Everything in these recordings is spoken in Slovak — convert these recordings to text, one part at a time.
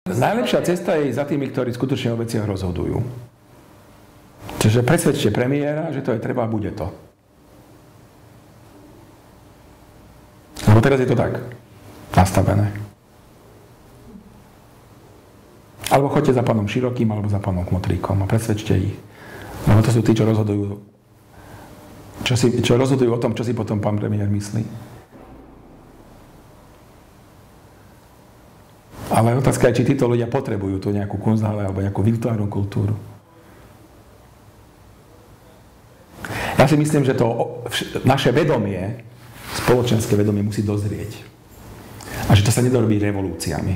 Najlepšia cesta je za tými, ktorí skutočne o veciach rozhodujú. Čiže presvedčte premiéra, že to je treba a bude to. Lebo teraz je to tak nastavené. Alebo choďte za pánom Širokým, alebo za pánom Kmotríkom a presvedčte ich. Lebo to sú tí, čo rozhodujú. Čo rozhodujú o tom, čo si potom pán premiér myslí. Ale otázka je, či títo ľudia potrebujú tú nejakú kunsthalle alebo nejakú virtuálnu kultúru. Ja si myslím, že to naše vedomie, spoločenské vedomie musí dozrieť. A že to sa nedá robiť revolúciami.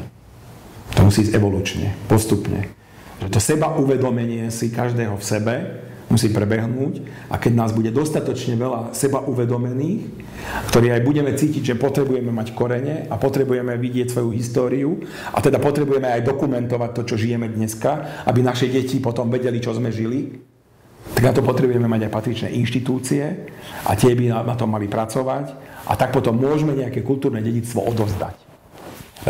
To musí ísť evolučne, postupne. Že to seba uvedomenie si každého v sebe musí prebehnúť a keď nás bude dostatočne veľa seba uvedomených, ktorí aj budeme cítiť, že potrebujeme mať korene a potrebujeme vidieť svoju históriu a teda potrebujeme aj dokumentovať to, čo žijeme dneska, aby naše deti potom vedeli, čo sme žili, tak na to potrebujeme mať aj patričné inštitúcie a tie by na tom mali pracovať a tak potom môžeme nejaké kultúrne dedičstvo odovzdať.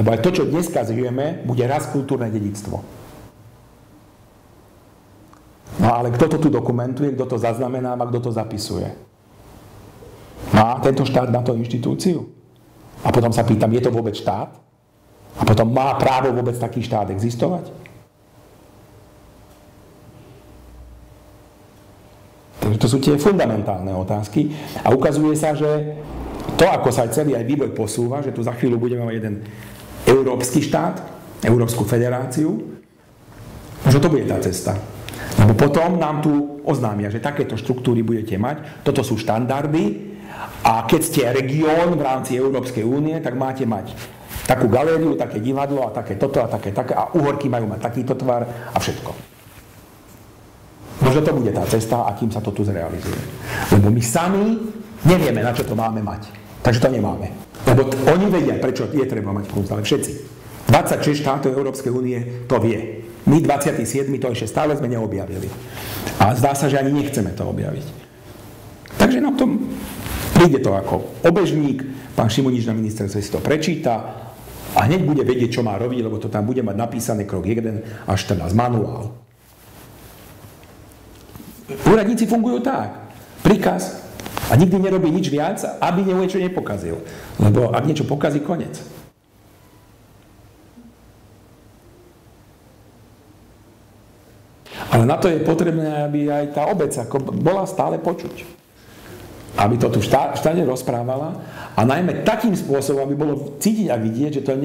Lebo aj to, čo dneska žijeme, bude raz kultúrne dedičstvo. No ale kto to tu dokumentuje, kto to zaznamenáva, kto to zapisuje? Má tento štát na to inštitúciu? A potom sa pýtam, je to vôbec štát? A potom má právo vôbec taký štát existovať? Takže to sú tie fundamentálne otázky. A ukazuje sa, že to, ako sa celý aj vývoj posúva, že tu za chvíľu budeme mať jeden európsky štát, Európsku federáciu, že to bude tá cesta. Lebo potom nám tu oznámia, že takéto štruktúry budete mať, toto sú štandardy a keď ste región v rámci Európskej únie, tak máte mať takú galériu, také divadlo a také toto a také a Uhorky majú mať takýto tvar a všetko. Možno to bude tá cesta, akým sa to tu zrealizuje. Lebo my sami nevieme, na čo to máme mať. Takže to nemáme. Lebo oni vedia, prečo je treba mať kunst, ale všetci. 26 štátov Európskej únie to vie. My 27. to ešte stále sme neobjavili. A zdá sa, že ani nechceme to objaviť. Takže nám to príde to ako obežník, pán Šimunič na ministerstve si to prečíta a hneď bude vedieť, čo má robiť, lebo to tam bude mať napísané krok 1 až 14, manuál. Úradníci fungujú tak. Príkaz a nikdy nerobí nič viac, aby niečo nepokazil. Lebo ak niečo pokazí, koniec. Ale na to je potrebné, aby aj tá obec ako bola stále počuť. Aby to tu štáde rozprávala a najmä takým spôsobom, aby bolo cítiť a vidieť, že to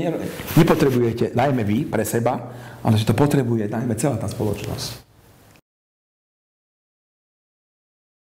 nepotrebujete najmä vy pre seba, ale že to potrebuje najmä celá tá spoločnosť.